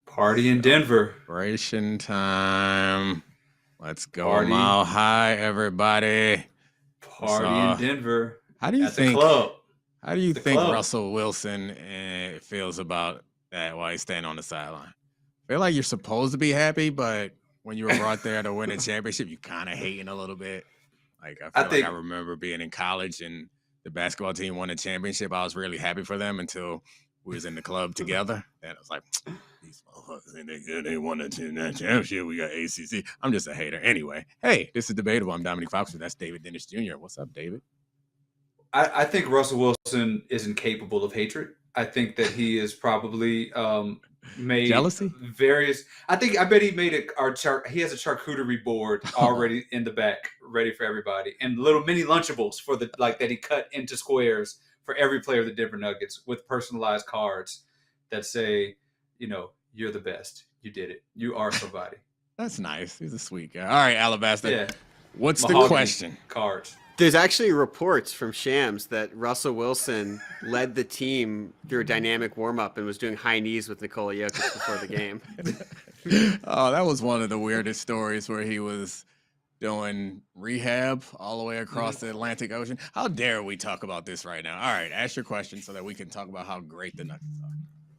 Party in Denver. Celebration time. Let's go Party. Mile High, everybody. Party in Denver. How do you at think? The club. How do you The think club. Russell Wilson feels about that while he's standing on the sideline? I feel like you're supposed to be happy, but when you were brought there to win a championship, you kind of hating a little bit. Like I remember being in college and the basketball team won a championship. I was really happy for them until we was in the club together, and I was like, these motherfuckers, they won a championship. We got ACC. I'm just a hater. Anyway, hey, this is Debatable. I'm Domonique Foxworth. That's David Dennis Jr. What's up, David? I think Russell Wilson isn't capable of hatred. I think that he is probably made jealousy. I bet he made our chart. He has a charcuterie board already in the back, ready for everybody, and little mini Lunchables for that he cut into squares for every player of the Denver Nuggets with personalized cards that say, you're the best. You did it. You are somebody. That's nice. He's a sweet guy. All right, Alabaster. Yeah. What's the question? Cards. There's actually reports from Shams that Russell Wilson led the team through a dynamic warm-up and was doing high knees with Nikola Jokic before the game. Oh, that was one of the weirdest stories where he was doing rehab all the way across the Atlantic Ocean. How dare we talk about this right now? All right, ask your question so that we can talk about how great the Nuggets are.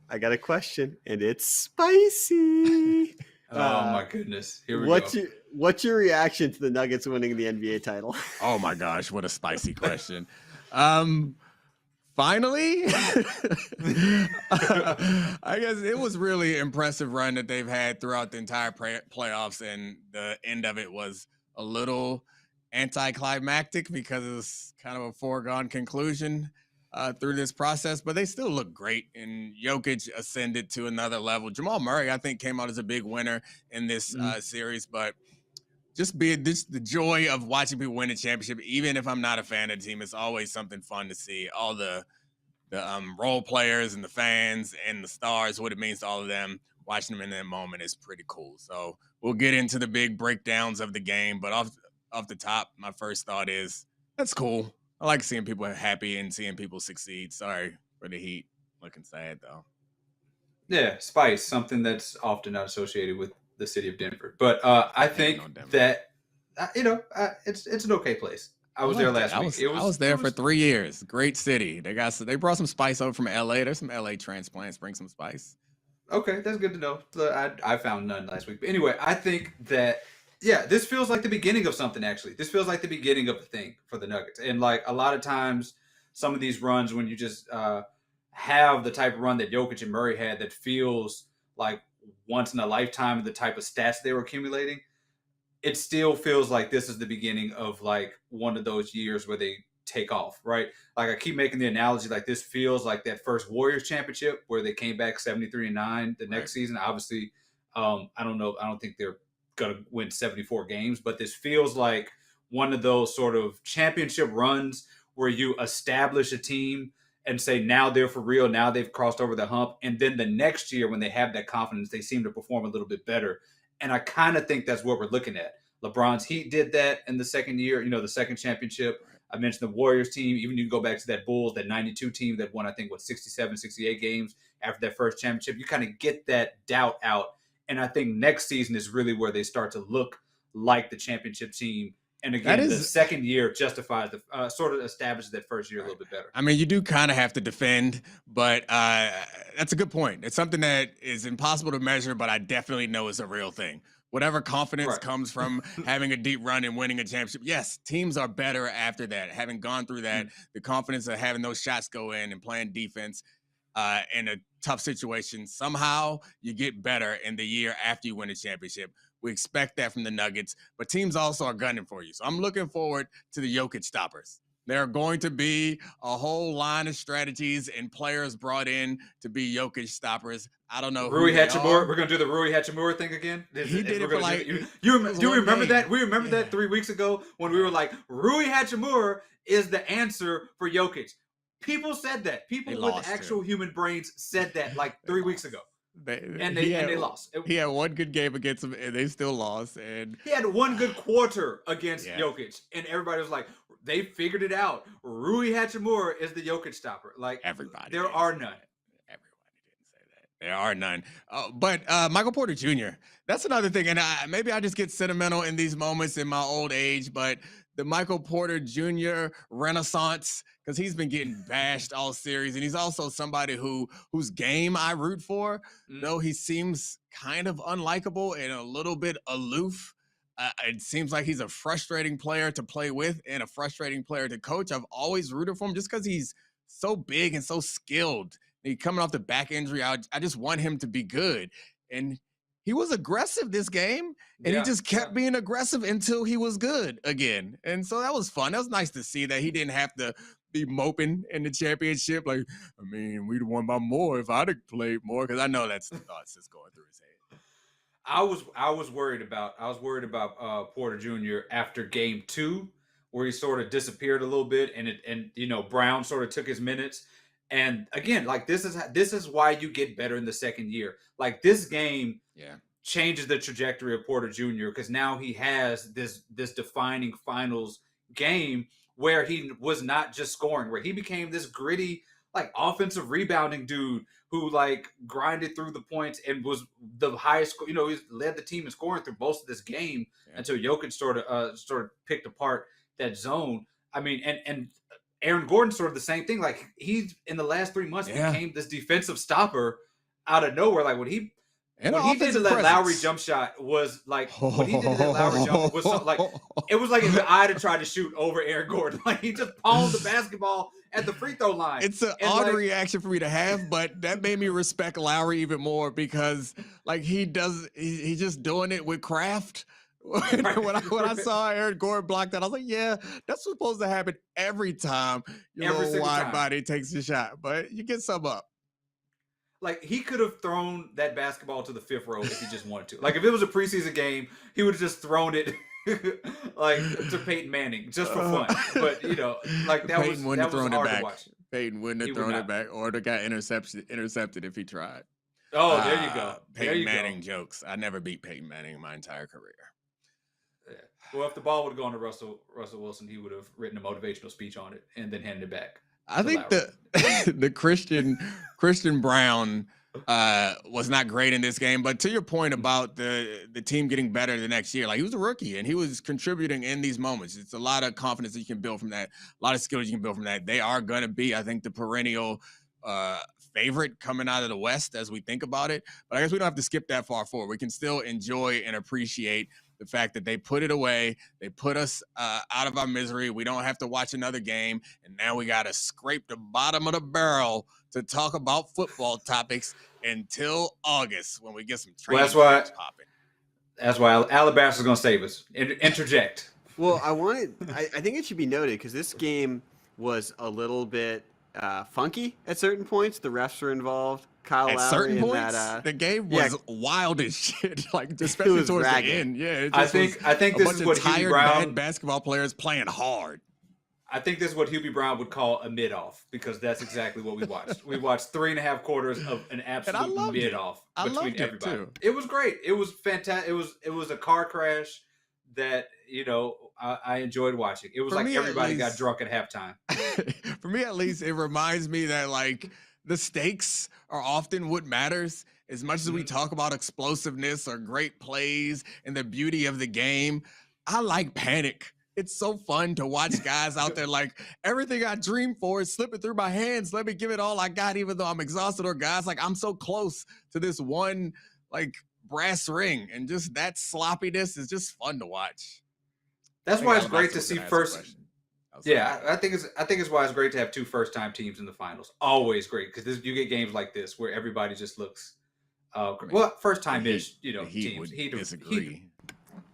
I got a question, and it's spicy. Oh my goodness! Here we go. What's your reaction to the Nuggets winning the NBA title? Oh my gosh, what a spicy question! Finally, I guess it was really impressive run that they've had throughout the entire playoffs, and the end of it was a little anticlimactic because it was kind of a foregone conclusion through this process, but they still look great. And Jokic ascended to another level. Jamal Murray, I think, came out as a big winner in this series, but just the joy of watching people win a championship, even if I'm not a fan of the team, it's always something fun to see. All the role players and the fans and the stars, what it means to all of them, watching them in that moment is pretty cool. So we'll get into the big breakdowns of the game, but off the top, my first thought is that's cool. I like seeing people happy and seeing people succeed. Sorry for the Heat. Looking sad, though. Yeah, spice, something that's often not associated with the city of Denver. But I think that, it's an okay place. I was there last week. I was there for 3 years. Great city. They brought some spice over from LA. There's some LA transplants. Bring some spice. Okay, that's good to know. I found none last week. But anyway, I think that, this feels like the beginning of something, actually. This feels like the beginning of the thing for the Nuggets. And like a lot of times, some of these runs, when you just have the type of run that Jokic and Murray had that feels like once in a lifetime of the type of stats they were accumulating, it still feels like this is the beginning of like one of those years where they take off, right? Like I keep making the analogy, like this feels like that first Warriors championship where they came back 73-9 the next season. Obviously, I don't know. I don't think they're going to win 74 games, but this feels like one of those sort of championship runs where you establish a team and say, now they're for real. Now they've crossed over the hump. And then the next year when they have that confidence, they seem to perform a little bit better. And I kind of think that's what we're looking at. LeBron's Heat did that in the second year, the second championship. I mentioned the Warriors team. Even you go back to that Bulls, that 92 team that won, I think, 67, 68 games after that first championship. You kind of get that doubt out. And I think next season is really where they start to look like the championship team. And again, the second year justifies sort of establishes that first year a little bit better. I mean, you do kind of have to defend, but that's a good point. It's something that is impossible to measure, but I definitely know is a real thing. Whatever confidence comes from having a deep run and winning a championship. Yes, teams are better after that. Having gone through that, the confidence of having those shots go in and playing defense in a tough situation, somehow you get better in the year after you win a championship. We expect that from the Nuggets, but teams also are gunning for you. So I'm looking forward to the Jokic stoppers. There are going to be a whole line of strategies and players brought in to be Jokic stoppers. I don't know. Rui Hachimura. We're going to do the Rui Hachimura thing again. He did it for like. Do you remember that? We remember that 3 weeks ago when we were like, Rui Hachimura is the answer for Jokic. People said that. People with actual human brains said that like 3 weeks ago. They lost. He had one good game against them, and they still lost. And he had one good quarter against Jokic, and everybody was like, they figured it out. Rui Hachimura is the Jokic stopper. Like everybody. There are none. Everybody didn't say that. There are none. But Michael Porter Jr., that's another thing. And maybe I just get sentimental in these moments in my old age, but the Michael Porter Jr. renaissance, because he's been getting bashed all series. And he's also somebody whose game I root for, though he seems kind of unlikable and a little bit aloof. It seems like he's a frustrating player to play with and a frustrating player to coach. I've always rooted for him just because he's so big and so skilled. He coming off the back injury, I just want him to be good. And he was aggressive this game, and he just kept being aggressive until he was good again. And so that was fun. That was nice to see that he didn't have to be moping in the championship. Like, I mean, we'd have won by more if I'd have played more, because I know that's the thoughts that's going through his head. I was worried about Porter Jr. after game 2, where he sort of disappeared a little bit, and Brown sort of took his minutes. And again, like this is why you get better in the second year. Like this game changes the trajectory of Porter Jr. because now he has this defining finals game where he was not just scoring, where he became this gritty, like offensive rebounding dude who like grinded through the points and was the highest. He led the team in scoring through most of this game until Jokic sort of picked apart that zone. I mean, and Aaron Gordon sort of the same thing. Like he's in the last 3 months became this defensive stopper out of nowhere. Like when he did that Lowry jump shot was like when he did that Lowry jump was like it was like if I had tried to shoot over Aaron Gordon. Like he just palmed the basketball at the free throw line. It's an odd reaction for me to have, but that made me respect Lowry even more because like he's just doing it with craft. When I saw Aaron Gordon block that, I was like, yeah, that's supposed to happen every time your little wide body takes a shot, but you get some up. Like he could have thrown that basketball to the 5th row if he just wanted to. Like if it was a preseason game, he would have just thrown it like to Peyton Manning just for fun. But like that Peyton was hard to watch. Peyton wouldn't have thrown it back, or the guy intercepted if he tried. Oh, there you go. Peyton Manning jokes. I never beat Peyton Manning in my entire career. Yeah. Well, if the ball would have gone to Russell Wilson, he would have written a motivational speech on it and then handed it back. I think the Christian Brown was not great in this game, but to your point about the team getting better the next year, like he was a rookie and he was contributing in these moments. It's a lot of confidence that you can build from that, a lot of skills you can build from that. They are going to be, I think, the perennial favorite coming out of the West as we think about it. But I guess we don't have to skip that far forward. We can still enjoy and appreciate the fact that they put it away. They put us out of our misery. We don't have to watch another game. And now we got to scrape the bottom of the barrel to talk about football topics until August when we get some training popping. That's why Alabaster's going to save us. Interject. Well, I think it should be noted because this game was a little bit funky at certain points. The refs were involved. Kyle at Lowry certain points, the game was wild as shit. Like especially towards the end. Yeah, I think this is what Hubie Brown, bad basketball players playing hard. I think this is what Hubie Brown would call a mid-off because that's exactly what we watched. We watched 3.5 quarters of an absolute mid-off between everybody. It was great. It was fantastic. It was a car crash that I enjoyed watching. It was like everybody got drunk at halftime. For me, at least, it reminds me that like the stakes are often what matters. As much as we talk about explosiveness or great plays and the beauty of the game, I like panic. It's so fun to watch guys out there like everything I dreamed for is slipping through my hands. Let me give it all I got, even though I'm exhausted. Or guys like I'm so close to this one like brass ring, and just that sloppiness is just fun to watch. That's why it's great to see first. Yeah, I think it's why it's great to have 2 first-time teams in the finals. Always great because you get games like this where everybody just looks first-time-ish. Heat would disagree.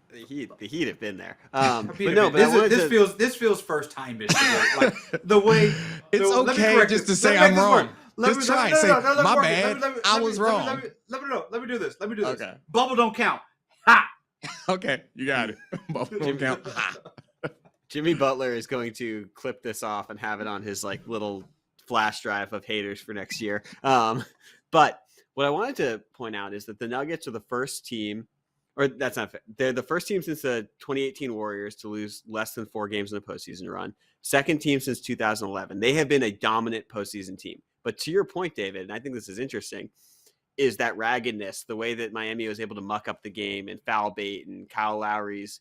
The Heat have been there. This feels first-time-ish. Like the way it's okay just to say I'm wrong. Just try and say my bad. I was wrong. Let me do this. Okay. Bubble don't count. Ha. Okay, you got it. Bubble don't count. Ha. Jimmy Butler is going to clip this off and have it on his like little flash drive of haters for next year. But what I wanted to point out is that the Nuggets are the first team, or that's not fair. They're the first team since the 2018 Warriors to lose less than 4 games in a postseason run. Second team since 2011. They have been a dominant postseason team. But to your point, David, and I think this is interesting, is that raggedness, the way that Miami was able to muck up the game and foul bait, and Kyle Lowry's,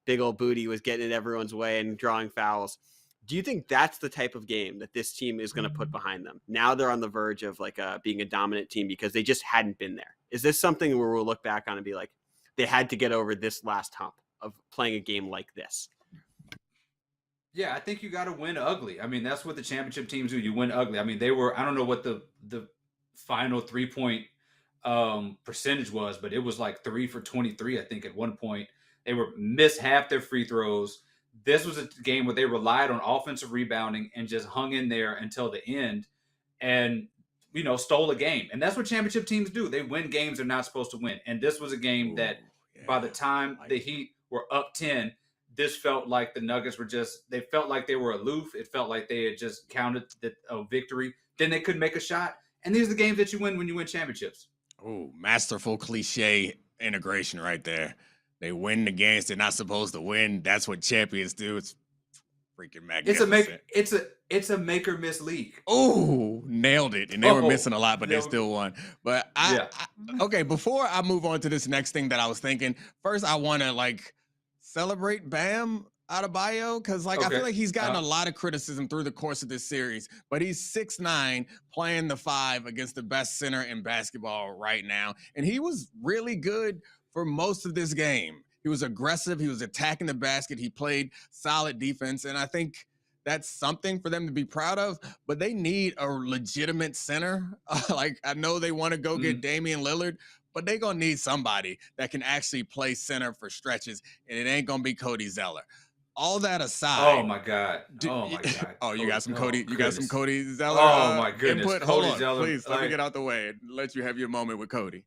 big old booty was getting in everyone's way and drawing fouls. Do you think that's the type of game that this team is going to put behind them? Now they're on the verge of being a dominant team because they just hadn't been there. Is this something where we'll look back on and be like, they had to get over this last hump of playing a game like this? Yeah, I think you got to win ugly. I mean, that's what the championship teams do. You win ugly. I mean, they were, I don't know what the final 3-point percentage was, but it was like 3 for 23, I think, at one point. They were missed half their free throws. This was a game where they relied on offensive rebounding and just hung in there until the end and, stole a game. And that's what championship teams do. They win games they're not supposed to win. And this was a game that by the time the Heat were up 10, this felt like the Nuggets they felt like they were aloof. It felt like they had just counted a victory. Then they couldn't make a shot. And these are the games that you win when you win championships. Oh, masterful cliche integration right there. They win the games they're not supposed to win. That's what champions do. It's freaking magnificent. It's a make or miss league. Oh, nailed it. And they were missing a lot, but they still won. But okay, before I move on to this next thing that I was thinking, first I want to celebrate Bam Adebayo, because I feel like he's gotten a lot of criticism through the course of this series, but he's 6'9", playing the 5 against the best center in basketball right now. And he was really good for most of this game. He was aggressive. He was attacking the basket. He played solid defense. And I think that's something for them to be proud of, but they need a legitimate center. I know they want to go get Damian Lillard, but they're going to need somebody that can actually play center for stretches, and it ain't going to be Cody Zeller. All that aside. Oh my God. Oh, you got some Cody. You got some Cody Zeller. Oh my goodness. Input. Hold on, Zeller, please. Let me get out the way and let you have your moment with Cody.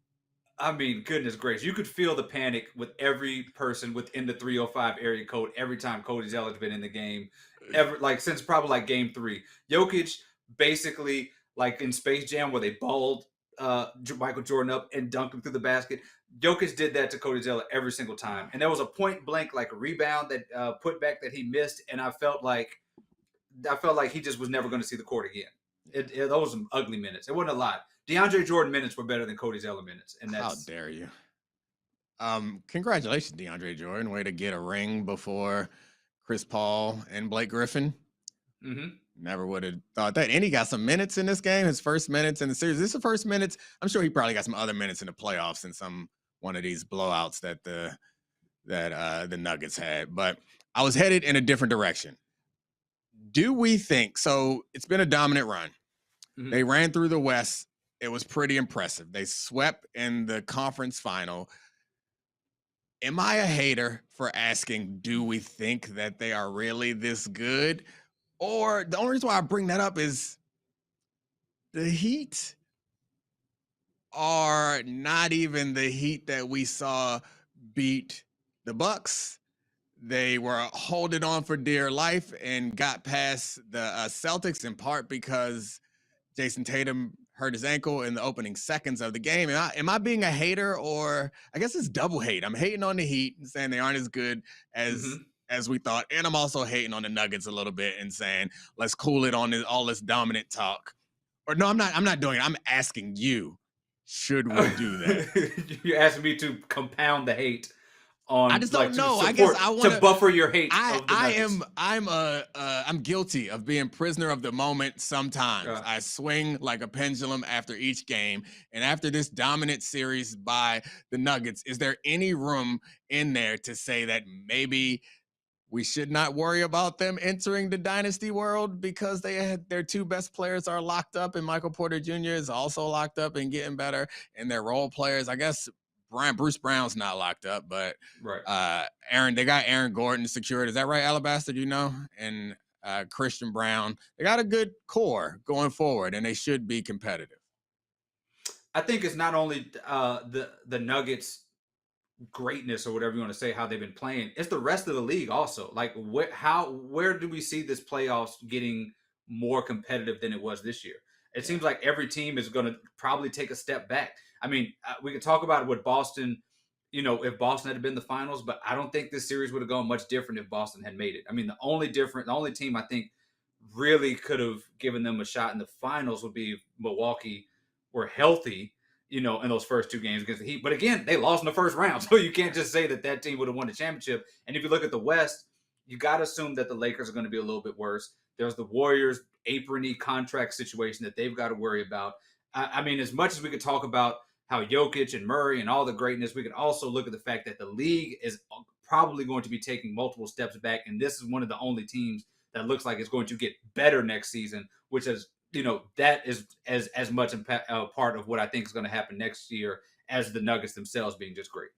I mean, goodness gracious. You could feel the panic with every person within the 305 area code every time Cody Zeller's been in the game. Since probably game 3. Jokic basically in Space Jam where they balled Michael Jordan up and dunked him through the basket. Jokic did that to Cody Zeller every single time. And there was a point blank rebound that put back that he missed, and I felt like he just was never going to see the court again. Those were some ugly minutes. It wasn't a lot. DeAndre Jordan minutes were better than Cody Zeller minutes. And how dare you? Congratulations, DeAndre Jordan. Way to get a ring before Chris Paul and Blake Griffin. Mm-hmm. Never would have thought that. And he got some minutes in this game, his first minutes in the series. This is the first minutes. I'm sure he probably got some other minutes in the playoffs in one of these blowouts that the Nuggets had. But I was headed in a different direction. Do we think so? It's been a dominant run. Mm-hmm. They ran through the West. It was pretty impressive. They swept in the conference final. Am I a hater for asking, do we think that they are really this good? Or the only reason why I bring that up is the Heat are not even the Heat that we saw beat the Bucks. They were holding on for dear life and got past the Celtics in part because Jason Tatum hurt his ankle in the opening seconds of the game. Am I being a hater, or I guess it's double hate? I'm hating on the Heat and saying they aren't as good as we thought, and I'm also hating on the Nuggets a little bit and saying let's cool it on all this dominant talk. Or no, I'm not doing it. I'm asking you, should we do that? You're asking me to compound the hate. I just don't know. I guess I want to buffer your hate. I'm guilty of being prisoner of the moment sometimes. I swing like a pendulum after each game. And after this dominant series by the Nuggets, is there any room in there to say that maybe we should not worry about them entering the dynasty world because their 2 best players are locked up, and Michael Porter Jr. is also locked up and getting better, and their role players, I guess Bruce Brown's not locked up, but they got Aaron Gordon secured. Is that right, Alabaster? Do you know? And Christian Brown. They got a good core going forward, and they should be competitive. I think it's not only the Nuggets' greatness or whatever you want to say, how they've been playing. It's the rest of the league also. Where do we see this playoffs getting more competitive than it was this year? It seems like every team is going to probably take a step back. I mean, we could talk about it with Boston, if Boston had been the finals, but I don't think this series would have gone much different if Boston had made it. I mean, the only team I think really could have given them a shot in the finals would be Milwaukee were healthy, in those first 2 games against the Heat. But again, they lost in the first round, so you can't just say that team would have won the championship. And if you look at the West, you got to assume that the Lakers are going to be a little bit worse. There's the Warriors aprony contract situation that they've got to worry about. I mean, as much as we could talk about how Jokic and Murray and all the greatness, we could also look at the fact that the league is probably going to be taking multiple steps back. And this is one of the only teams that looks like it's going to get better next season, which is, that is as much a part of what I think is going to happen next year as the Nuggets themselves being just great.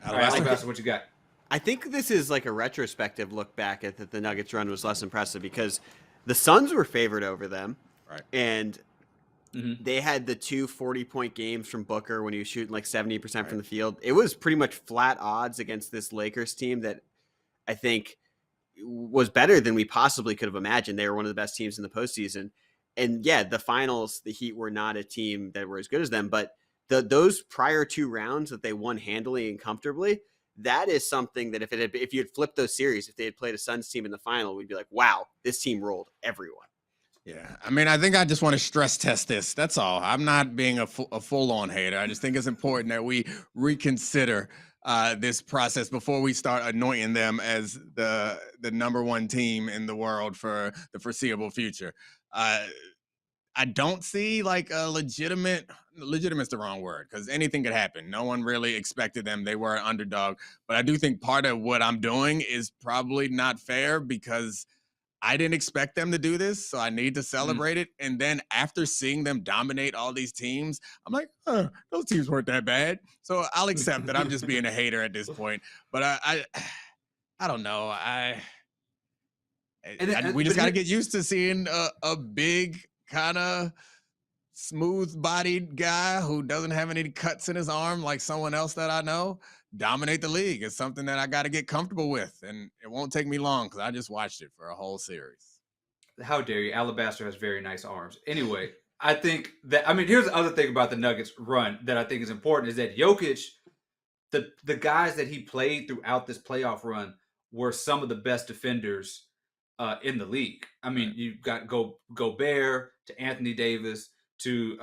All right, Alabaster, what you got? I think this is like a retrospective look back at the Nuggets run was less impressive because the Suns were favored over them. Right. And they had the 2 40-point games from Booker when he was shooting like 70% from the field. It was pretty much flat odds against this Lakers team that I think was better than we possibly could have imagined. They were one of the best teams in the postseason. And yeah, the finals, the Heat were not a team that were as good as them, but those prior 2 rounds that they won handily and comfortably, that is something that if you had flipped those series, if they had played a Suns team in the final, we'd be like, wow, this team rolled everyone. Yeah, I mean, I think I just want to stress test this. That's all. I'm not being a full-on hater. I just think it's important that we reconsider this process before we start anointing them as the number 1 team in the world for the foreseeable future. I don't see like a legitimate is the wrong word because anything could happen. No one really expected them. They were an underdog. But I do think part of what I'm doing is probably not fair because I didn't expect them to do this. So I need to celebrate it. And then after seeing them dominate all these teams, I'm like, those teams weren't that bad. So I'll accept that I'm just being a hater at this point. But I don't know. We just got to get used to seeing a big kind of smooth-bodied guy who doesn't have any cuts in his arm like someone else that I know dominate the league. It's something that I got to get comfortable with, and it won't take me long because I just watched it for a whole series. How dare you? Alabaster has very nice arms. Anyway, I think that, here's the other thing about the Nuggets run that I think is important is that Jokic, the guys that he played throughout this playoff run were some of the best defenders in the league. You've got Gobert to Anthony Davis to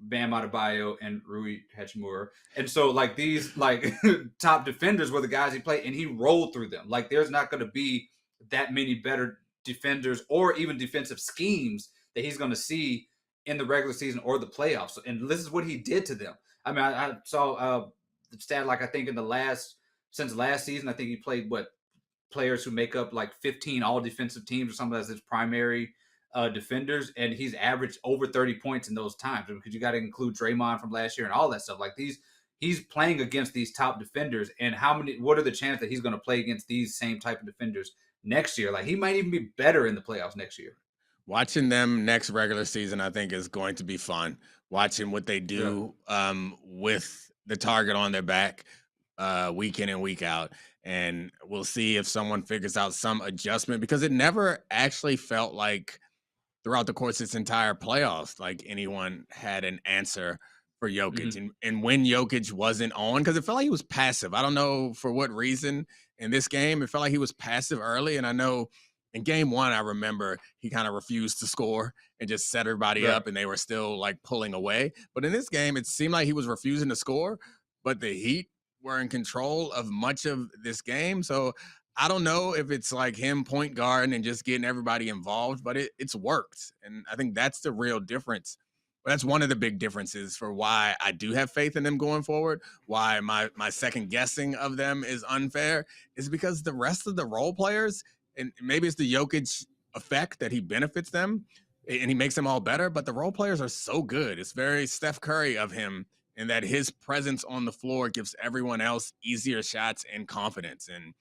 Bam Adebayo and Rui Hachimura. And so like these like top defenders were the guys he played and he rolled through them. Like there's not going to be that many better defenders or even defensive schemes that he's going to see in the regular season or the playoffs. And this is what he did to them. I saw the stat, like I think since last season, I think he played players who make up like 15 all defensive teams or something as his primary defenders, and he's averaged over 30 points in those times because you got to include Draymond from last year and all that stuff. Like he's playing against these top defenders, and what are the chances that he's going to play against these same type of defenders next year? Like he might even be better in the playoffs next year. Watching them next regular season, I think, is going to be fun. Watching what they do with the target on their back week in and week out. And we'll see if someone figures out some adjustment because it never actually felt like throughout the course of its entire playoffs, like anyone had an answer for Jokic. And when Jokic wasn't on, because it felt like he was passive. I don't know for what reason in this game. It felt like he was passive early. And I know in game 1, I remember he kind of refused to score and just set everybody up and they were still like pulling away. But in this game, it seemed like he was refusing to score, but the Heat were in control of much of this game. So I don't know if it's like him point guard and just getting everybody involved, but it's worked. And I think that's the real difference. That's one of the big differences for why I do have faith in them going forward, why my second guessing of them is unfair, is because the rest of the role players, and maybe it's the Jokic effect that he benefits them and he makes them all better, but the role players are so good. It's very Steph Curry of him in that his presence on the floor gives everyone else easier shots and confidence. And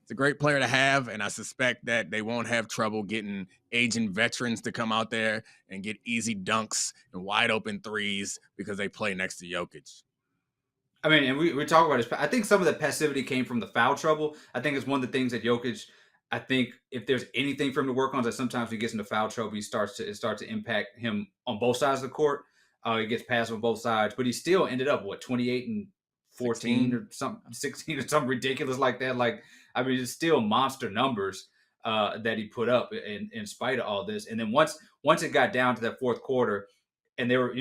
it's a great player to have, and I suspect that they won't have trouble getting aging veterans to come out there and get easy dunks and wide open threes because they play next to Jokic. And we talk about this. I think some of the passivity came from the foul trouble. I think it's one of the things that Jokic, I think if there's anything for him to work on, is that sometimes he gets into foul trouble, it starts to impact him on both sides of the court. He gets passed on both sides, but he still ended up 28 and 14 or something, 16 or something ridiculous like that. Like, it's still monster numbers that he put up in spite of all this. And then once it got down to that fourth quarter, and they were,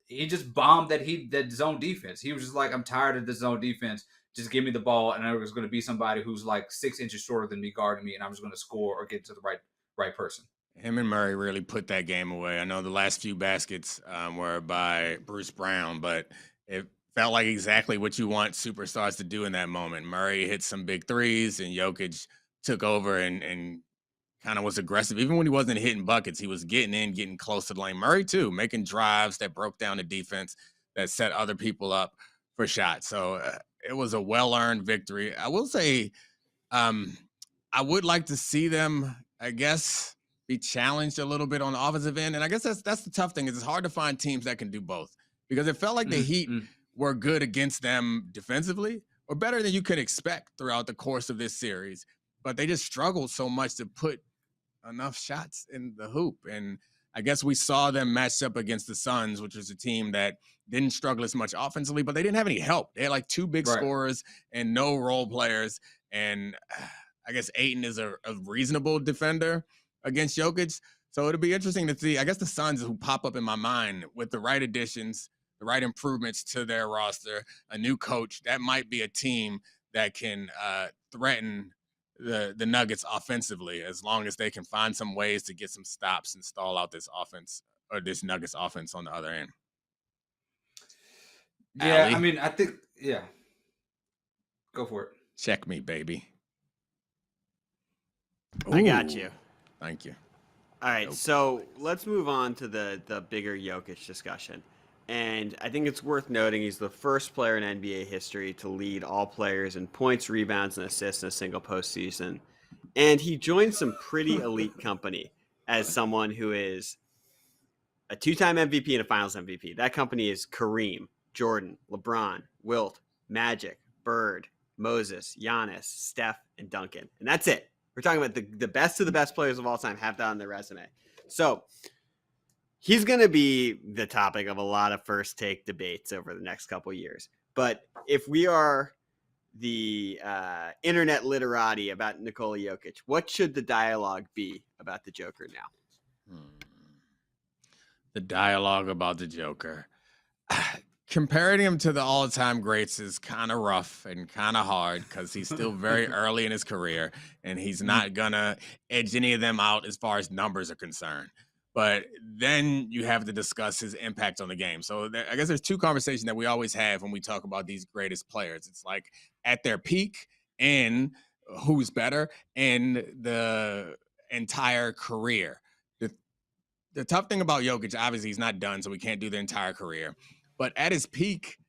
he just bombed that zone defense. He was just like, I'm tired of the zone defense. Just give me the ball, and I was going to be somebody who's like 6 inches shorter than me guarding me, and I'm just going to score or get to the right person. Him and Murray really put that game away. I know the last few baskets were by Bruce Brown, but it felt like exactly what you want superstars to do in that moment. Murray hit some big threes, and Jokic took over and kind of was aggressive. Even when he wasn't hitting buckets, he was getting in, getting close to the lane. Murray, too, making drives that broke down the defense, that set other people up for shots. So it was a well-earned victory. I will say I would like to see them, I guess, be challenged a little bit on the offensive end. And I guess that's the tough thing is it's hard to find teams that can do both because it felt like the Heat were good against them defensively or better than you could expect throughout the course of this series. But they just struggled so much to put enough shots in the hoop. And I guess we saw them matched up against the Suns, which was a team that didn't struggle as much offensively, but they didn't have any help. They had like 2 big scorers and no role players. And I guess Ayton is a reasonable defender against Jokic. So it'll be interesting to see. I guess the Suns who pop up in my mind with the right additions, the right improvements to their roster, a new coach, that might be a team that can threaten the Nuggets offensively as long as they can find some ways to get some stops and stall out this offense or this Nuggets offense on the other end. Yeah, Allie, I mean, I think, yeah. Go for it. Check me, baby. I got you. Thank you. All right, so let's move on to the bigger Jokic discussion. And I think it's worth noting he's the first player in NBA history to lead all players in points, rebounds, and assists in a single postseason. And he joined some pretty elite company as someone who is a 2-time MVP and a Finals MVP. That company is Kareem, Jordan, LeBron, Wilt, Magic, Bird, Moses, Giannis, Steph, and Duncan. And that's it. We're talking about the best of the best players of all time have that on their resume. So he's going to be the topic of a lot of first take debates over the next couple of years. But if we are the internet literati about Nikola Jokic, what should the dialogue be about the Joker now? The dialogue about the Joker. Comparing him to the all-time greats is kind of rough and kind of hard because he's still very early in his career and he's not going to edge any of them out as far as numbers are concerned. But then you have to discuss his impact on the game. So I guess there's 2 conversations that we always have when we talk about these greatest players. It's like at their peak and who's better and the entire career. The tough thing about Jokic, obviously he's not done, so we can't do the entire career. But at his peak,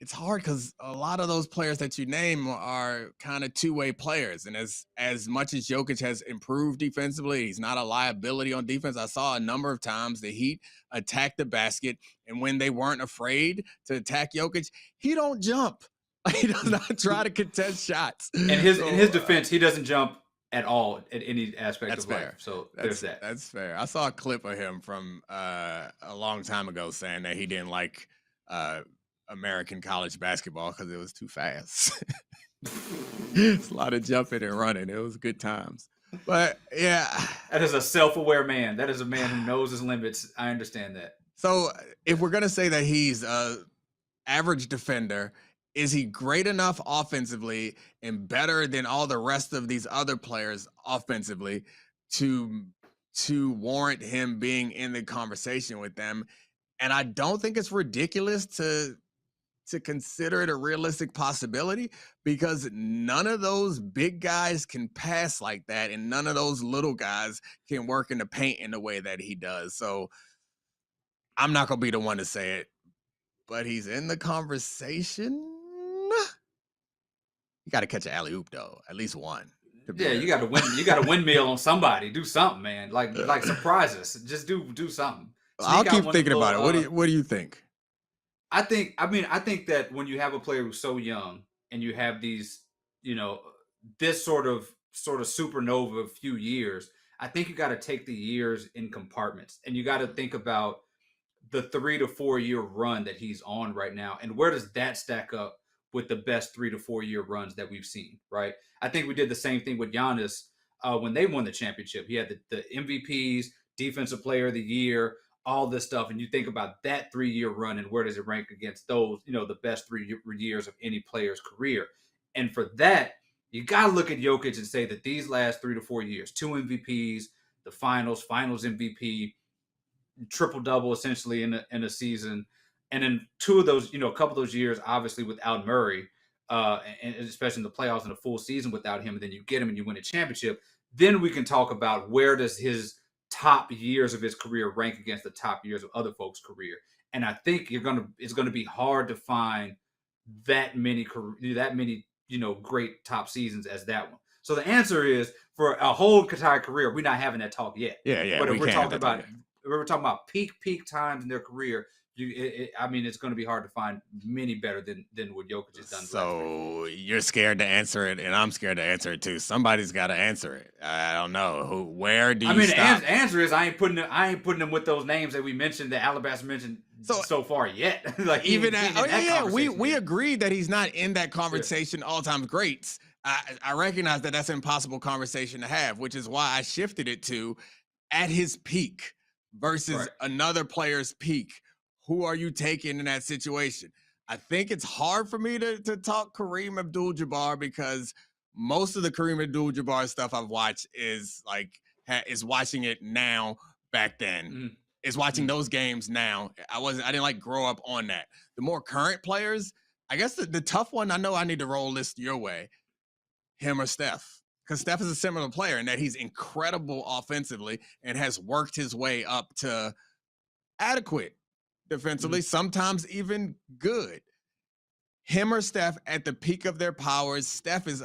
it's hard because a lot of those players that you name are kind of two-way players. And as much as Jokic has improved defensively, he's not a liability on defense. I saw a number of times the Heat attack the basket, and when they weren't afraid to attack Jokic, he don't jump. He does not try to contest shots. And in his defense, he doesn't jump at all at any aspect of life. So there's that. That's fair. I saw a clip of him from a long time ago saying that he didn't like American college basketball because it was too fast. It's a lot of jumping and running. It was good times. But yeah. That is a self-aware man. That is a man who knows his limits. I understand that. So if we're going to say that he's an average defender, is he great enough offensively and better than all the rest of these other players offensively to warrant him being in the conversation with them? And I don't think it's ridiculous to consider it a realistic possibility because none of those big guys can pass like that, and none of those little guys can work in the paint in the way that he does. So I'm not going to be the one to say it, but he's in the conversation. You got to catch an alley-oop, though, at least one. Yeah, you got to win. You got to windmill on somebody. Do something, man. Like surprise us. Just do something. I'll keep thinking about it. What do you think? I think that when you have a player who's so young and you have these, this sort of supernova few years, I think you got to take the years in compartments and you got to think about the 3 to 4 year run that he's on right now. And where does that stack up with the best 3 to 4 year runs that we've seen, right? I think we did the same thing with Giannis when they won the championship. He had the MVPs, Defensive Player of the Year, all this stuff, and you think about that 3-year run and where does it rank against those, the best 3 years of any player's career. And for that, you got to look at Jokic and say that these last 3 to 4 years, 2 MVPs, the finals MVP, triple double essentially in a season, and then 2 of those, a couple of those years, obviously without Murray, and especially in the playoffs and a full season without him, and then you get him and you win a championship. Then we can talk about where does his top years of his career rank against the top years of other folks' career. And I think it's gonna be hard to find that many great top seasons as that one. So the answer is, for a whole entire career, we're not having that talk yet. Yeah. But if we're talking about peak times in their career, it's going to be hard to find many better than what Jokic has done. So you're scared to answer it, and I'm scared to answer it too. Somebody's got to answer it. I don't know where do you stop? The answer is I ain't putting them with those names that we mentioned, that Alabama mentioned so far yet. Like we agreed that he's not in that conversation all-time greats. I recognize that that's an impossible conversation to have, which is why I shifted it to at his peak versus another player's peak. Who are you taking in that situation? I think it's hard for me to talk Kareem Abdul-Jabbar, because most of the Kareem Abdul-Jabbar stuff I've watched is watching it now. Back then, is watching those games now. I didn't grow up on that. The more current players, I guess the tough one, I know I need to roll this your way, him or Steph. Because Steph is a similar player in that he's incredible offensively and has worked his way up to adequate defensively, sometimes even good. Him or Steph at the peak of their powers. Steph is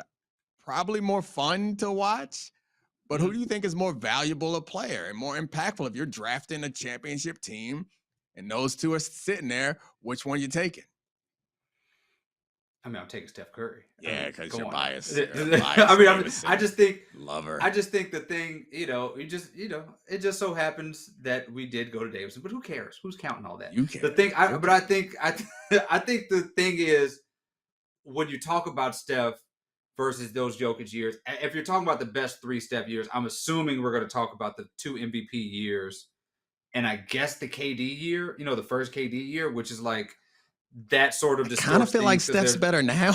probably more fun to watch, but who do you think is more valuable a player and more impactful? If you're drafting a championship team and those two are sitting there, which one are you taking? I'm taking Steph Curry. Yeah, because you're biased. I just think the thing, it just so happens that we did go to Davidson, but who cares? Who's counting all that? You care. The thing, I think the thing is, when you talk about Steph versus those Jokic years, if you're talking about the best 3 Steph years, I'm assuming we're going to talk about the 2 MVP years, and I guess the KD year, the first KD year, which is that sort of distorts. I kind of feel like Steph's better now,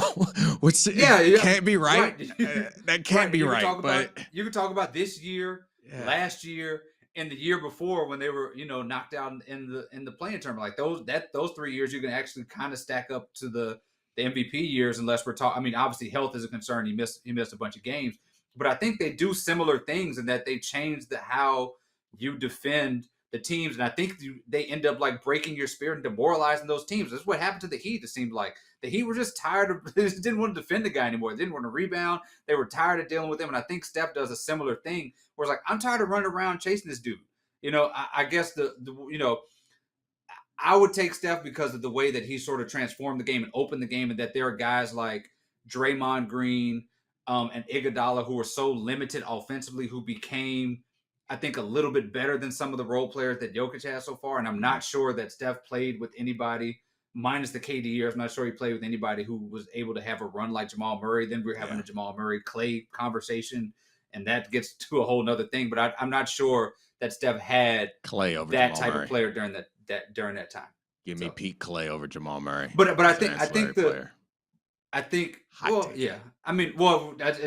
which can't be right. That can't be right. But you can talk about this year, last year, and the year before when they were, knocked out in the playing tournament. Those 3 years you can actually kind of stack up to the MVP years, unless we're talking. Obviously health is a concern. He missed a bunch of games, but I think they do similar things in that they change how you defend the teams, and I think they end up breaking your spirit and demoralizing those teams. That's what happened to the Heat. It seemed like the Heat were just tired of, they just didn't want to defend the guy anymore. They didn't want to rebound. They were tired of dealing with him, and I think Steph does a similar thing, where it's I'm tired of running around chasing this dude. I guess I would take Steph because of the way that he sort of transformed the game and opened the game, and that there are guys like Draymond Green and Iguodala who were so limited offensively, who became, I think, a little bit better than some of the role players that Jokic has so far. And I'm not sure that Steph played with anybody, minus the KD years. I'm not sure he played with anybody who was able to have a run like Jamal Murray. Then we're having a Jamal Murray-Clay conversation, and that gets to a whole nother thing. But I'm not sure that Steph had Clay over that Jamal type Murray. of player during that time. Give me Pete Clay over Jamal Murray. But I think in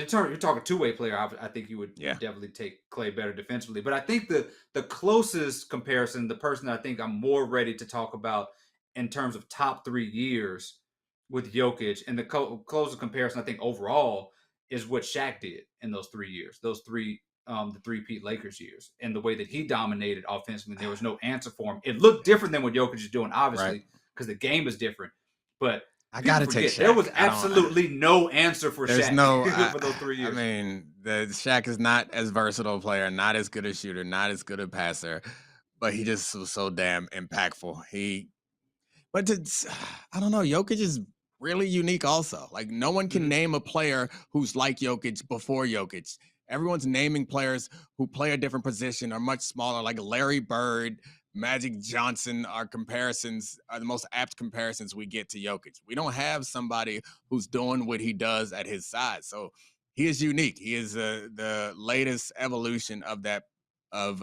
terms, you're talking two-way player. I think you would definitely take Clay better defensively. But I think the closest comparison, the person that I think I'm more ready to talk about in terms of top 3 years with Jokic, and the closest comparison I think overall is what Shaq did in those 3 years, the three-peat Lakers years, and the way that he dominated offensively. There was no answer for him. It looked different than what Jokic is doing, obviously, because the game is different. But I gotta take Shaq. There was absolutely no answer for Shaq for those 3 years. The Shaq is not as versatile a player, not as good a shooter, not as good a passer, but he just was so damn impactful. I don't know. Jokic is really unique also. No one can name a player who's like Jokic before Jokic. Everyone's naming players who play a different position, are much smaller, like Larry Bird, Magic Johnson. Are the most apt comparisons we get to Jokic. We don't have somebody who's doing what he does at his size. So he is unique. He is the latest evolution of that of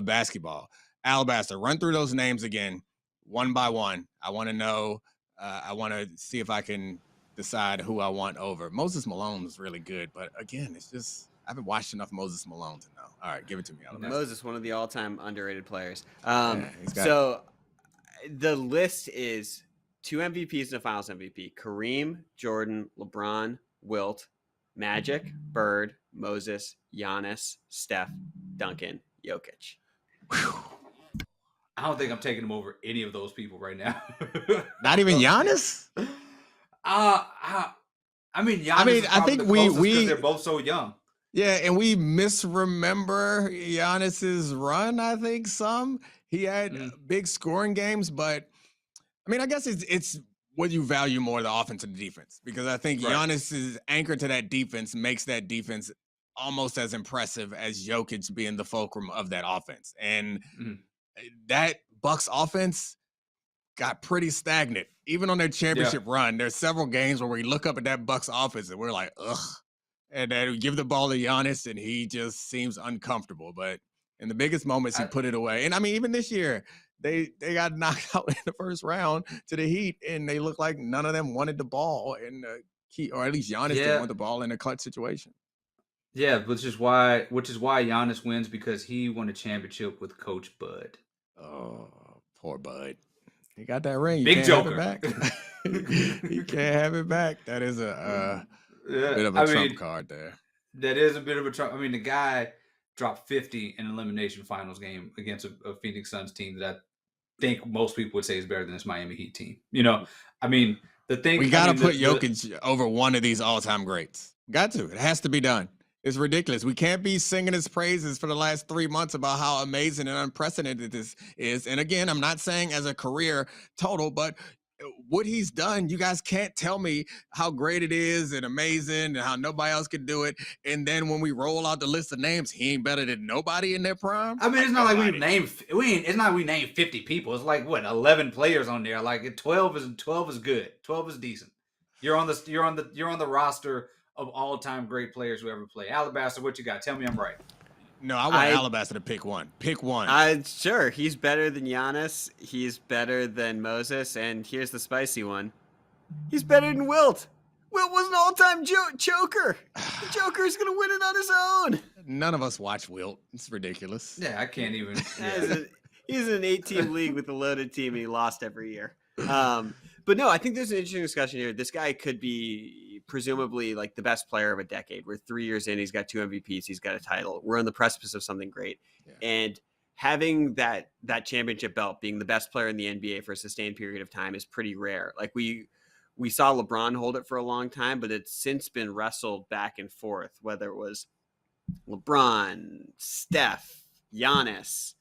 basketball. Alabaster, run through those names again, one by one. I want to know. I want to see if I can decide who I want over. Moses Malone was really good, but again, it's just I haven't watched enough Moses Malone to know. All right, give it to me, Alabaster. Moses, one of the all-time underrated players. So the list is 2 MVPs and a Finals MVP: Kareem, Jordan, LeBron, Wilt, Magic, Bird, Moses, Giannis, Steph, Duncan, Jokic. I don't think I'm taking him over any of those people right now. Not even Giannis? I mean, Giannis I think we they're both so young. Yeah, and we misremember Giannis's run. I think he had big scoring games, but I mean, I guess it's what you value more, the offense or the defense, because I think Giannis's anchor to that defense makes that defense almost as impressive as Jokic being the fulcrum of that offense, and that Bucks offense got pretty stagnant. Even on their championship run, there's several games where we look up at that Bucks offense and we're like, ugh. And then we give the ball to Giannis and he just seems uncomfortable. But in the biggest moments, he put it away. And I mean, even this year, they got knocked out in the first round to the Heat, and they look like none of them wanted the ball in the key, or at least Giannis didn't want the ball in a clutch situation. Yeah, which is why Giannis wins, because he won a championship with Coach Bud. Oh, poor Bud. He got that ring. You Big can't Joker. Have it back. You can't have it back. That is a bit of a trump card there. That is a bit of a trump. I mean, the guy dropped 50 in an elimination finals game against a Phoenix Suns team that I think most people would say is better than this Miami Heat team. You know, I mean, the thing we got to put Jokic over one of these all-time greats. Got to. It has to be done. It's ridiculous. We can't be singing his praises for the last 3 months about how amazing and unprecedented this is. And again, I'm not saying as a career total, but what he's done, you guys can't tell me how great it is and amazing and how nobody else can do it. And then when we roll out the list of names, he ain't better than nobody in their prime. I mean, it's not like we named 50 people. It's like what, 11 players on there. Like 12 is good. 12 is decent. You're on the roster of all-time great players who ever play. Alabaster, what you got? Tell me I'm right. No, I want Alabaster to pick one. Pick one. Sure. He's better than Giannis. He's better than Moses. And here's the spicy one. He's better than Wilt. Wilt was an all-time choker. The Joker's going to win it on his own. None of us watch Wilt. It's ridiculous. Yeah, I can't even. He's in an 8-team league with a loaded team, and he lost every year. But no, I think there's an interesting discussion here. This guy could be presumably like the best player of a decade. We're 3 years in. He's got 2 MVPs. He's got a title. We're on the precipice of something great. Yeah. And having that championship belt, being the best player in the NBA for a sustained period of time, is pretty rare. Like we saw LeBron hold it for a long time, but it's since been wrestled back and forth, whether it was LeBron, Steph, Giannis,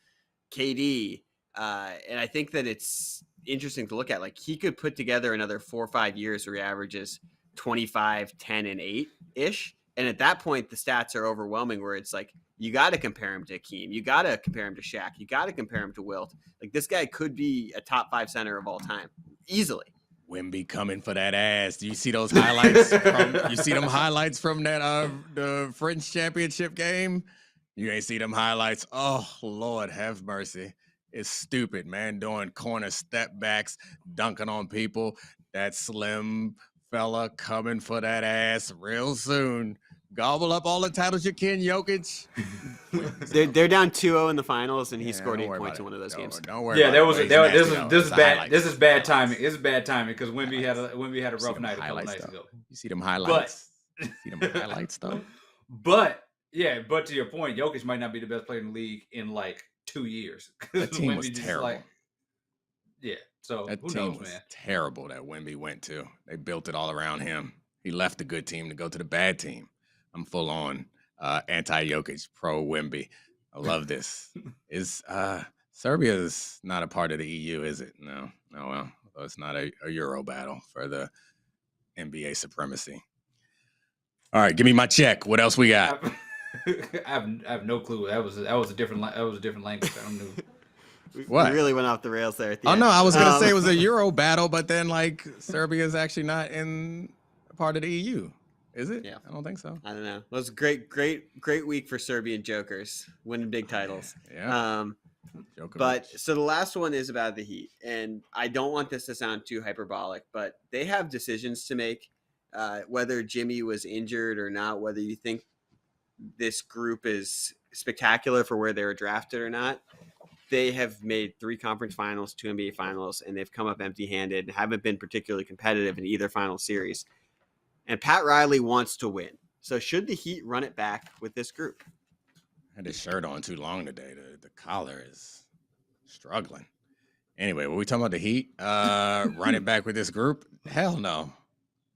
KD. And I think that it's interesting to look at. Like, he could put together another 4 or 5 years where he averages 25, 10, and 8-ish. And at that point, the stats are overwhelming, where it's like, you got to compare him to Hakeem. You got to compare him to Shaq. You got to compare him to Wilt. Like, this guy could be a top 5 center of all time easily. Wemby coming for that ass. Do you see those highlights? You see them highlights from that the French championship game? You ain't see them highlights. Oh, Lord, have mercy. It's stupid, man. Doing corner step backs, dunking on people. That slim fella coming for that ass real soon. Gobble up all the titles you can, Jokic. They're down 2-0 in the finals, and he scored 8 points in one of those games. Don't worry. Yeah, this is bad. This is bad timing. This is bad timing because Wemby had a rough night a couple nights ago. You see them highlights? See them highlights though. But to your point, Jokic might not be the best player in the league in like 2 years. That team was terrible. So that team was terrible that Wemby went to. They built it all around him. He left the good team to go to the bad team. I'm full on anti-Jokic, pro Wemby. I love this. Is Serbia's not a part of the EU, is it? No. Well, it's not a Euro battle for the NBA supremacy. All right, give me my check. What else we got? I have no clue. That was a different language. I don't know. We really went off the rails there. At the end. No, I was gonna say it was a Euro battle, but then like Serbia is actually not in part of the EU. Is it? Yeah. I don't think so. I don't know. It was a great week for Serbian jokers, winning big titles. Yeah. But so the last one is about the Heat, and I don't want this to sound too hyperbolic, but they have decisions to make, whether Jimmy was injured or not, whether you think this group is spectacular for where they were drafted or not. They have made 3 conference finals, 2 NBA finals, and they've come up empty-handed and haven't been particularly competitive in either final series. And Pat Riley wants to win. So should the Heat run it back with this group? I had this shirt on too long today. The collar is struggling. Anyway, were we talking about the Heat? Run it back with this group? Hell no.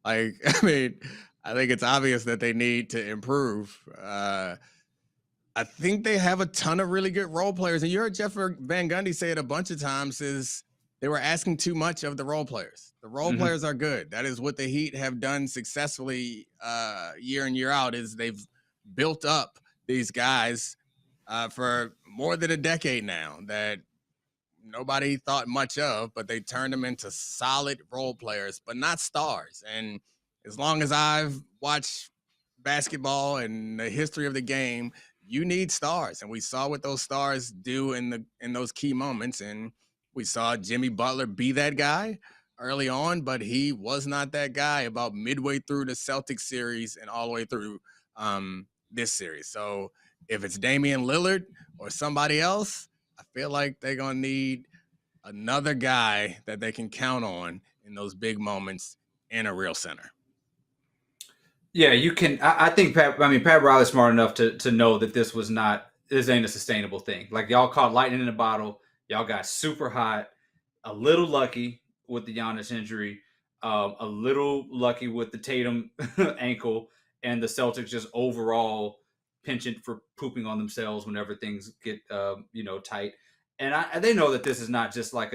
Like, I mean, I think it's obvious that they need to improve. I think they have a ton of really good role players. And you heard Jeff Van Gundy say it a bunch of times, is they were asking too much of the role players. The role players are good. That is what the Heat have done successfully year in, year out, is they've built up these guys for more than a decade now that nobody thought much of, but they turned them into solid role players, but not stars. And as long as I've watched basketball and the history of the game, you need stars. And we saw what those stars do in those key moments. And we saw Jimmy Butler be that guy early on, but he was not that guy about midway through the Celtics series and all the way through this series. So if it's Damian Lillard or somebody else, I feel like they're going to need another guy that they can count on in those big moments in a real center. Yeah, you can. I think Pat Riley's smart enough to know that this ain't a sustainable thing. Like, y'all caught lightning in a bottle. Y'all got super hot, a little lucky with the Giannis injury, a little lucky with the Tatum ankle, and the Celtics just overall penchant for pooping on themselves whenever things get tight. And they know that this is not just like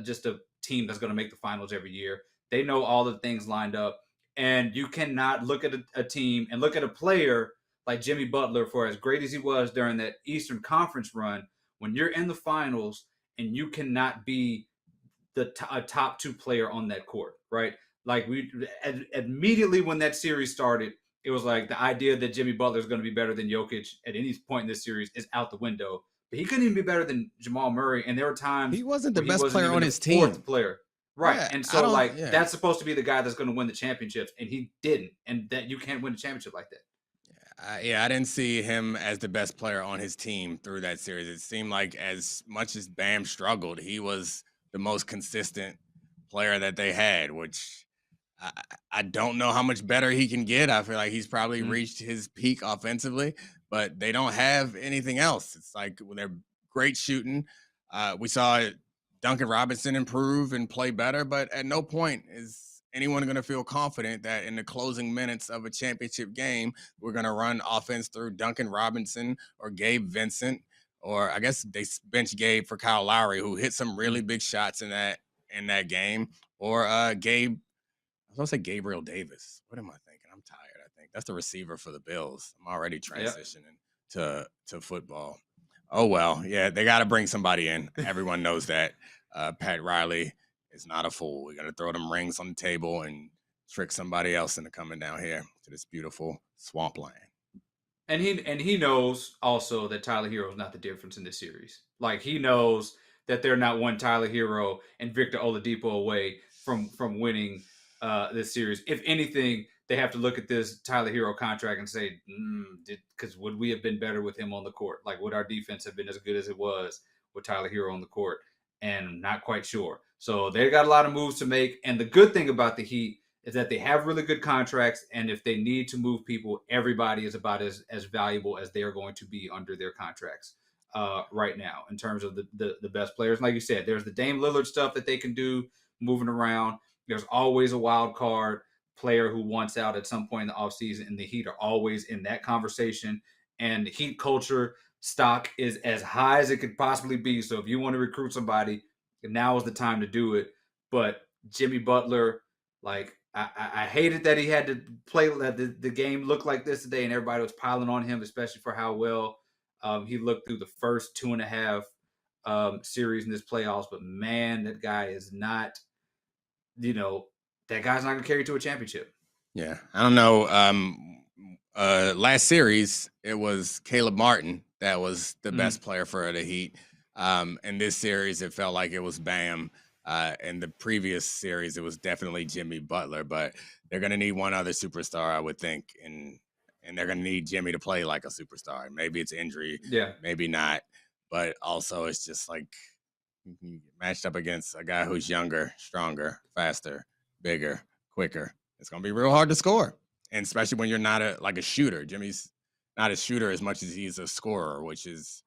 just a team that's going to make the finals every year. They know all the things lined up. And you cannot look at a team and look at a player like Jimmy Butler, for as great as he was during that Eastern Conference run, when you're in the finals and you cannot be a top 2 player on that court, right? Like, immediately when that series started, it was like the idea that Jimmy Butler is going to be better than Jokic at any point in this series is out the window. But he couldn't even be better than Jamal Murray. And there were times he wasn't the best player on his team. Player. Right. Yeah, and so that's supposed to be the guy that's going to win the championships, and he didn't. And that you can't win a championship like that. I didn't see him as the best player on his team through that series. It seemed like as much as Bam struggled, he was the most consistent player that they had, which I don't know how much better he can get. I feel like he's probably reached his peak offensively, but they don't have anything else. It's like they're great shooting. We saw Duncan Robinson improve and play better, but at no point is anyone going to feel confident that in the closing minutes of a championship game, we're going to run offense through Duncan Robinson or Gabe Vincent, or I guess they bench Gabe for Kyle Lowry, who hit some really big shots in that game, or Gabe. I was going to say Gabriel Davis. What am I thinking? I'm tired. I think that's the receiver for the Bills. I'm already transitioning to football. Oh, well, yeah, they got to bring somebody in. Everyone knows that. Pat Riley is not a fool. We're going to throw them rings on the table and trick somebody else into coming down here to this beautiful swampland. And he knows also that Tyler Hero is not the difference in this series. Like, he knows that they're not one Tyler Hero and Victor Oladipo away from winning this series. If anything, they have to look at this Tyler Hero contract and say, because would we have been better with him on the court? Like, would our defense have been as good as it was with Tyler Hero on the court? And not quite sure. So they got a lot of moves to make. And the good thing about the Heat is that they have really good contracts. And if they need to move people, everybody is about as valuable as they are going to be under their contracts right now in terms of the best players. Like you said, there's the Dame Lillard stuff that they can do moving around. There's always a wild card player who wants out at some point in the offseason, and the Heat are always in that conversation. And Heat culture stock is as high as it could possibly be. So if you want to recruit somebody, now is the time to do it. But Jimmy Butler, like, I hated that he had to play that the game looked like this today, and everybody was piling on him, especially for how well he looked through the first 2.5 series in this playoffs. But man, that guy is not, that guy's not going to carry to a championship. Yeah, I don't know. Last series, it was Caleb Martin that was the best player for the Heat. In this series, it felt like it was Bam. In the previous series, it was definitely Jimmy Butler. But they're going to need one other superstar, I would think, and they're going to need Jimmy to play like a superstar. Maybe it's injury, Yeah. maybe not. But also, it's just like you get matched up against a guy who's younger, stronger, faster, bigger, quicker. It's going to be real hard to score, and especially when you're not a shooter. Jimmy's not a shooter as much as he's a scorer, which is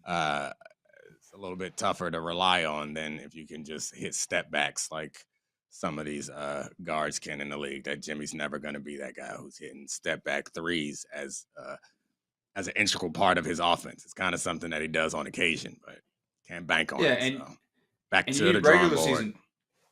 it's a little bit tougher to rely on than if you can just hit step backs like some of these guards can in the league. That Jimmy's never going to be that guy who's hitting step back threes as an integral part of his offense. It's kind of something that he does on occasion, but can't bank on it. And, so back and to you the need drawing regular board. season.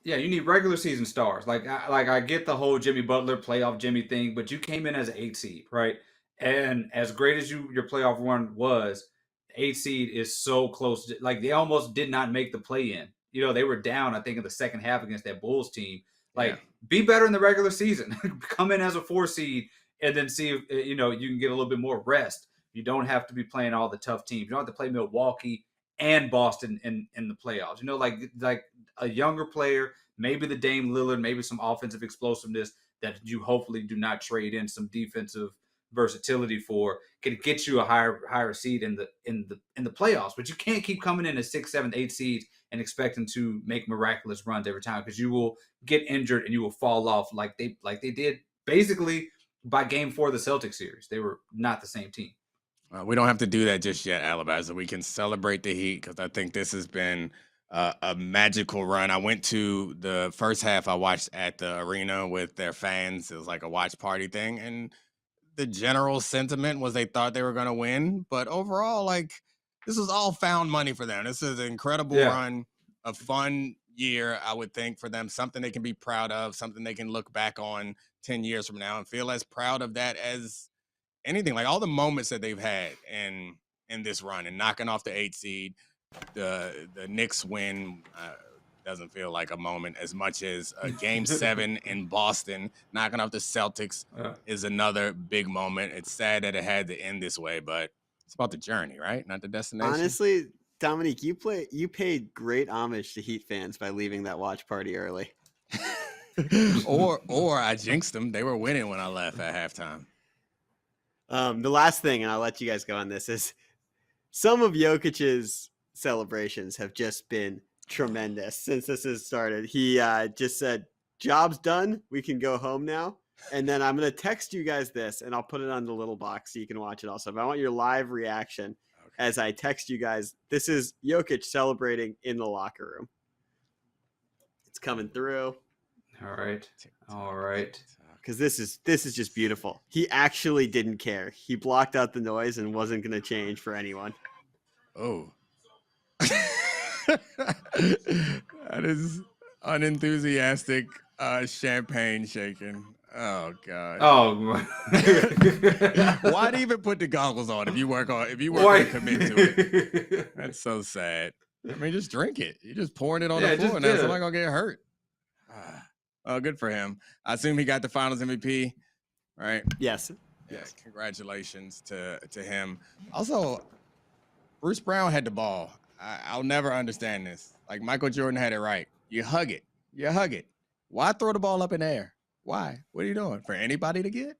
Yeah, you need regular season stars. I get the whole Jimmy Butler playoff Jimmy thing, but you came in as an 8 seed, right? And as great as your playoff run was, 8 seed is so close. Like they almost did not make the play in. They were down, I think, in the second half against that Bulls team. Be better in the regular season. Come in as a 4 seed and then see if you can get a little bit more rest. You don't have to be playing all the tough teams. You don't have to play Milwaukee and Boston in the playoffs. Like a younger player, maybe the Dame Lillard, maybe some offensive explosiveness that you hopefully do not trade in some defensive versatility for, can get you a higher seed in the playoffs. But you can't keep coming in as 6, 7, 8 seeds and expecting to make miraculous runs every time, because you will get injured and you will fall off like they did basically by Game 4 of the Celtics series. They were not the same team. We don't have to do that just yet, Alabama. We can celebrate the Heat because I think this has been a magical run. I went to the first half. I watched at the arena with their fans. It was like a watch party thing, and the general sentiment was they thought they were going to win. But overall, like, this was all found money for them. This is an incredible run, a fun year, I would think, for them. Something they can be proud of, something they can look back on 10 years from now and feel as proud of that as anything. Like all the moments that they've had in this run and knocking off the 8 seed, the Knicks win doesn't feel like a moment as much as Game 7 in Boston, knocking off the Celtics is another big moment. It's sad that it had to end this way, but it's about the journey, right? Not the destination. Honestly, Domonique, you paid great homage to Heat fans by leaving that watch party early. or I jinxed them. They were winning when I left at halftime. The last thing, and I'll let you guys go on this, is some of Jokic's celebrations have just been tremendous since this has started. He just said, "Job's done. We can go home now." And then I'm going to text you guys this, and I'll put it on the little box so you can watch it also. But I want your live reaction as I text you guys. This is Jokic celebrating in the locker room. It's coming through. All right. Because this is just beautiful. He actually didn't care. He blocked out the noise and wasn't going to change for anyone. Oh. That is unenthusiastic champagne shaking. Oh God. Oh. Why'd even put the goggles on if you weren't going to commit to it? That's so sad. I mean, just drink it. You're just pouring it on the floor now. Somebody gonna get hurt. Oh, good for him. I assume he got the Finals MVP, right? Yes. Yes. Congratulations to him. Also, Bruce Brown had the ball. I'll never understand this. Like, Michael Jordan had it right. You hug it. Why throw the ball up in the air? Why? What are you doing? For anybody to get?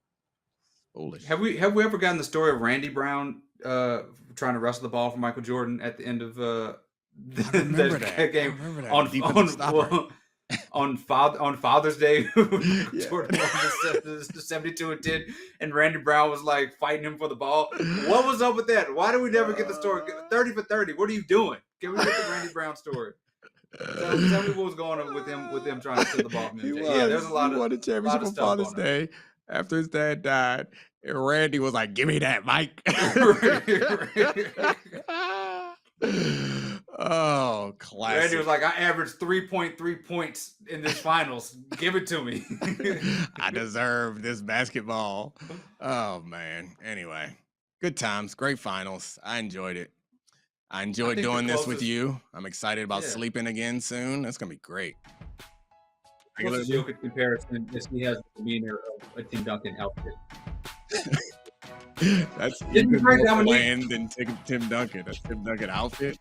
Foolish. Have we ever gotten the story of Randy Brown trying to wrestle the ball from Michael Jordan at the end of that game? I remember that. On Father's Day, Jordan won the 72-10, and Randy Brown was like fighting him for the ball. What was up with that? Why do we never get the story? 30 for 30. What are you doing? Can we get the Randy Brown story? Tell me what was going on with him trying to steal the ball from MJ. There's a lot of. He won the championship on Father's Day after his dad died, and Randy was like, "Give me that, Mike." Oh, classic. Randy was like, "I averaged 3.3 points in this finals. Give it to me. I deserve this basketball." Oh, man. Anyway, good times. Great finals. I enjoyed it. I enjoyed doing this with you. I'm excited about sleeping again soon. That's going to be great. Closest Jokic comparison is he has the demeanor of a Tim Duncan outfit. That's even more bland than Tim Duncan. A Tim Duncan outfit.